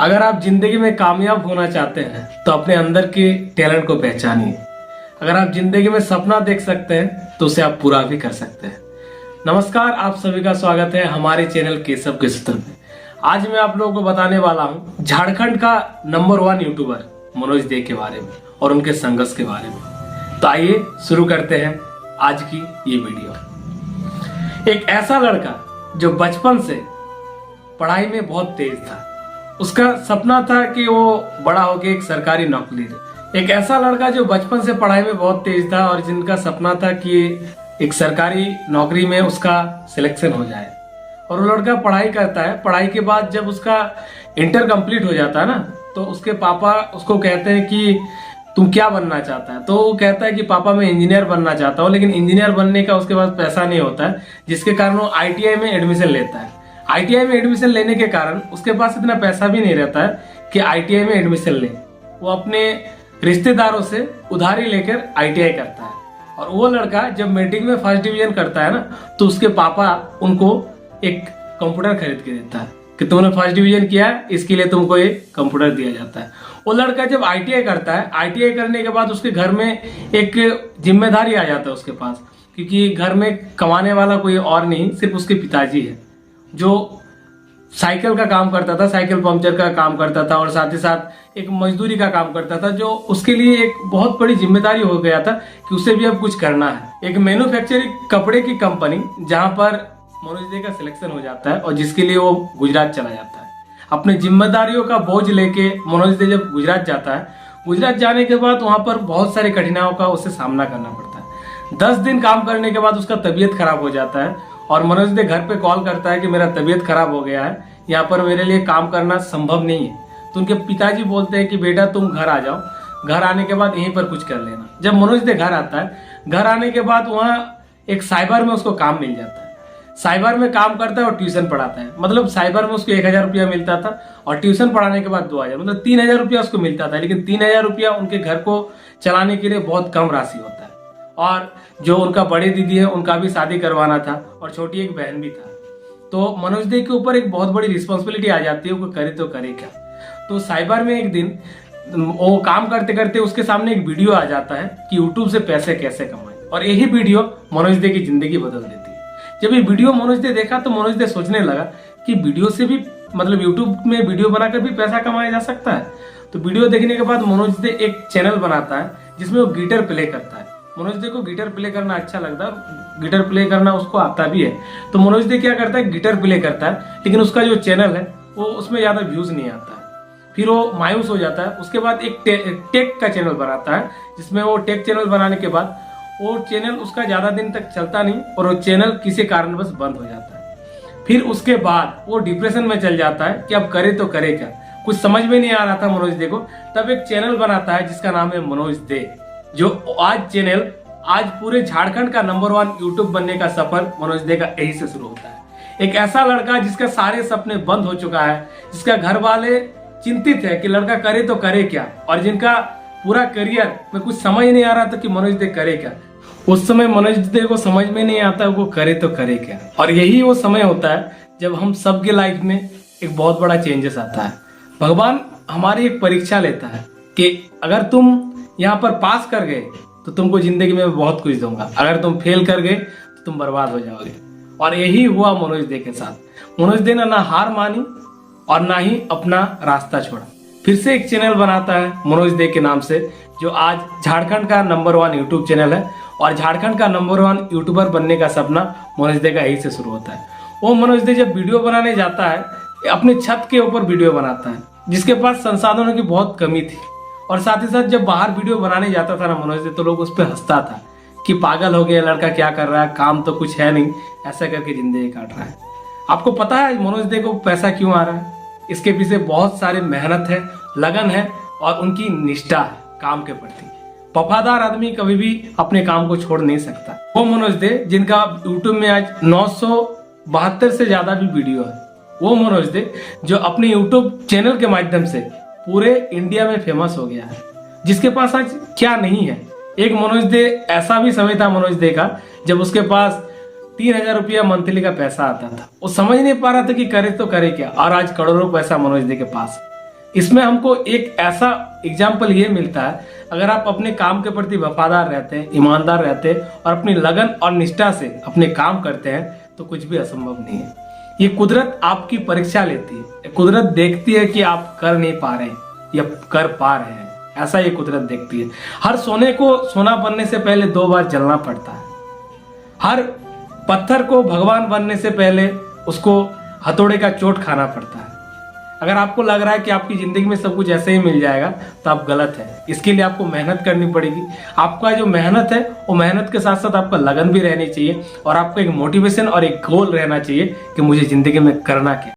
अगर आप जिंदगी में कामयाब होना चाहते हैं तो अपने अंदर के टैलेंट को पहचानिए। अगर आप जिंदगी में सपना देख सकते हैं तो उसे आप पूरा भी कर सकते हैं। नमस्कार, आप सभी का स्वागत है हमारे चैनल केशव के सूत्र में। आज मैं आप लोगों को बताने वाला हूं झारखंड का नंबर 1 यूट्यूबर मनोज दे के बारे में और उनके संघर्ष के बारे में। तो आइए शुरू करते हैं आज की ये वीडियो। एक ऐसा लड़का जो बचपन से पढ़ाई में बहुत तेज था। उसका सपना था कि वो बड़ा होकर एक सरकारी नौकरी ले। एक ऐसा लड़का जो बचपन से पढ़ाई में बहुत तेज था और जिनका सपना था कि एक सरकारी नौकरी में उसका सिलेक्शन हो जाए। और वो लड़का पढ़ाई करता है। पढ़ाई के बाद जब उसका इंटर कंप्लीट हो जाता है ना, तो उसके पापा उसको कहते हैं कि तुम क्या बनना चाहता है। तो वो कहता है कि पापा मैं इंजीनियर बनना चाहता हूँ, लेकिन इंजीनियर बनने का उसके पास पैसा नहीं होता है, जिसके कारण वो ITI में एडमिशन लेता है। ITI में एडमिशन लेने के कारण उसके पास इतना पैसा भी नहीं रहता है कि ITI में एडमिशन ले। वो अपने रिश्तेदारों से उधारी लेकर ITI करता है। और वो लड़का जब मैट्रिक में फर्स्ट डिवीजन करता है ना, तो उसके पापा उनको एक कंप्यूटर खरीद के देता है कि तुमने फर्स्ट डिवीजन किया है, इसके लिए तुमको एक कंप्यूटर दिया जाता है। वो लड़का जब ITI करता है, ITI करने के बाद उसके घर में एक जिम्मेदारी आ जाता है उसके पास, क्योंकि घर में कमाने वाला कोई और नहीं, सिर्फ उसके पिताजी है, जो साइकिल का काम करता था, साइकिल पंक्चर का काम करता था और साथ ही साथ एक मजदूरी का काम करता था, जो उसके लिए एक बहुत बड़ी जिम्मेदारी हो गया था कि उसे भी अब कुछ करना है। एक मैन्युफैक्चरिंग कपड़े की कंपनी जहां पर मनोज दे का सिलेक्शन हो जाता है और जिसके लिए वो गुजरात चला जाता है। अपनी जिम्मेदारियों का बोझ लेके मनोज दे जब गुजरात जाता है, गुजरात जाने के बाद वहां पर बहुत सारी कठिनाइयों का उसे सामना करना पड़ता है। 10 दिन काम करने के बाद उसका तबीयत खराब हो जाता है और मनोज दे घर पे कॉल करता है कि मेरा तबीयत खराब हो गया है, यहाँ पर मेरे लिए काम करना संभव नहीं है। तो उनके पिताजी बोलते हैं कि बेटा तुम घर आ जाओ, घर आने के बाद यहीं पर कुछ कर लेना। जब मनोज दे घर आता है, घर आने के बाद वहाँ एक साइबर में उसको काम मिल जाता है। साइबर में काम करता है और ट्यूशन पढ़ाता है। मतलब साइबर में उसको 1000 रुपया मिलता था और ट्यूशन पढ़ाने के बाद 2000, मतलब 3000 रुपया उसको मिलता था। लेकिन 3000 रुपया उनके घर को चलाने के लिए बहुत कम राशि होता है। और जो उनका बड़े दीदी है उनका भी शादी करवाना था और छोटी एक बहन भी था। तो मनोज दे के ऊपर एक बहुत बड़ी रिस्पॉन्सिबिलिटी आ जाती है, वो करे तो करे क्या। तो साइबर में एक दिन वो काम करते करते उसके सामने एक वीडियो आ जाता है कि यूट्यूब से पैसे कैसे कमाएं, और यही वीडियो मनोज दे की जिंदगी बदल देती है। जब ये वीडियो मनोज दे देखा तो मनोज दे सोचने लगा कि वीडियो से भी, मतलब यूट्यूब में वीडियो बनाकर भी पैसा कमाया जा सकता है। तो वीडियो देखने के बाद मनोज दे एक चैनल बनाता है जिसमें वो गिटार प्ले करता है। मनोज दे को गिटार प्ले करना अच्छा लगता है, गिटार प्ले करना उसको आता भी है। तो मनोज दे क्या करता है, गिटार प्ले करता है, लेकिन उसका जो चैनल है वो उसमें ज्यादा व्यूज नहीं आता है। फिर वो मायूस हो जाता है। उसके बाद एक टेक का चैनल बनाता है, जिसमें वो टेक चैनल बनाने के बाद वो चैनल उसका ज्यादा दिन तक चलता नहीं और वो चैनल किसी कारणवश बंद हो जाता है। फिर उसके बाद वो डिप्रेशन में चल जाता है कि अब करे तो करे क्या, कुछ समझ में नहीं आ रहा था मनोज दे को। तब एक चैनल बनाता है जिसका नाम है मनोज दे, जो आज पूरे झारखंड का नंबर 1 यूट्यूब बनने का सफर मनोज दे का यही से शुरू होता है। एक ऐसा लड़का जिसका सारे सपने बंद हो चुका है, जिसका घर वाले चिंतित है कि लड़का करे तो करे क्या, और जिनका पूरा करियर में कुछ समझ नहीं आ रहा था कि मनोज दे करे क्या। उस समय मनोज दे को समझ में नहीं आता वो करे तो करे क्या। और यही वो समय होता है जब हम सबके लाइफ में एक बहुत बड़ा चेंजेस आता है। भगवान हमारी एक परीक्षा लेता है कि अगर तुम यहाँ पर पास कर गए तो तुमको जिंदगी में बहुत कुछ दूंगा, अगर तुम फेल कर गए तो तुम बर्बाद हो जाओगे। और यही हुआ मनोज दे के साथ। मनोज दे ने ना हार मानी और ना ही अपना रास्ता छोड़ा। फिर से एक चैनल बनाता है मनोज दे के नाम से, जो आज झारखंड का नंबर 1 यूट्यूब चैनल है। और झारखंड का नंबर 1 यूट्यूबर बनने का सपना मनोज दे का यही से शुरू होता है। वो मनोज दे जब वीडियो बनाने जाता है, अपने छत के ऊपर वीडियो बनाता है, जिसके पास संसाधनों की बहुत कमी थी। और साथ ही साथ जब बाहर वीडियो बनाने जाता था ना मनोज दे, तो लोग उस पर हंसता था कि पागल हो गया लड़का, क्या कर रहा है, काम तो कुछ है नहीं, ऐसा करके जिंदगी काट रहा है। आपको पता है मनोज दे को पैसा क्यों आ रहा है? इसके पीछे बहुत सारे मेहनत है, लगन है और उनकी निष्ठा है काम के प्रति। वफादार आदमी कभी भी अपने काम को छोड़ नहीं सकता। वो मनोज दे जिनका यूट्यूब में आज 972 से ज्यादा भी वीडियो है। वो मनोज दे जो अपने यूट्यूब चैनल के माध्यम से पूरे इंडिया में फेमस हो गया है, जिसके पास आज क्या नहीं है। एक मनोज दे ऐसा भी समय था मनोज दे का जब उसके पास 3000 रुपया मंथली का पैसा आता था। वो समझ नहीं पा रहा था कि करे तो करे क्या, और आज करोड़ों पैसा मनोज दे के पास। इसमें हमको एक ऐसा एग्जाम्पल ये मिलता है, अगर आप अपने काम के प्रति वफादार रहते हैं, ईमानदार रहते हैं और अपनी लगन और निष्ठा से अपने काम करते हैं तो कुछ भी असंभव नहीं है। ये कुदरत आपकी परीक्षा लेती है, कुदरत देखती है कि आप कर नहीं पा रहे हैं या कर पा रहे हैं, ऐसा ये कुदरत देखती है। हर सोने को सोना बनने से पहले 2 बार जलना पड़ता है। हर पत्थर को भगवान बनने से पहले उसको हथौड़े का चोट खाना पड़ता है। अगर आपको लग रहा है कि आपकी जिंदगी में सब कुछ ऐसे ही मिल जाएगा तो आप गलत है। इसके लिए आपको मेहनत करनी पड़ेगी। आपका जो मेहनत है वो मेहनत के साथ साथ आपका लगन भी रहनी चाहिए और आपका एक मोटिवेशन और एक गोल रहना चाहिए कि मुझे जिंदगी में करना क्या।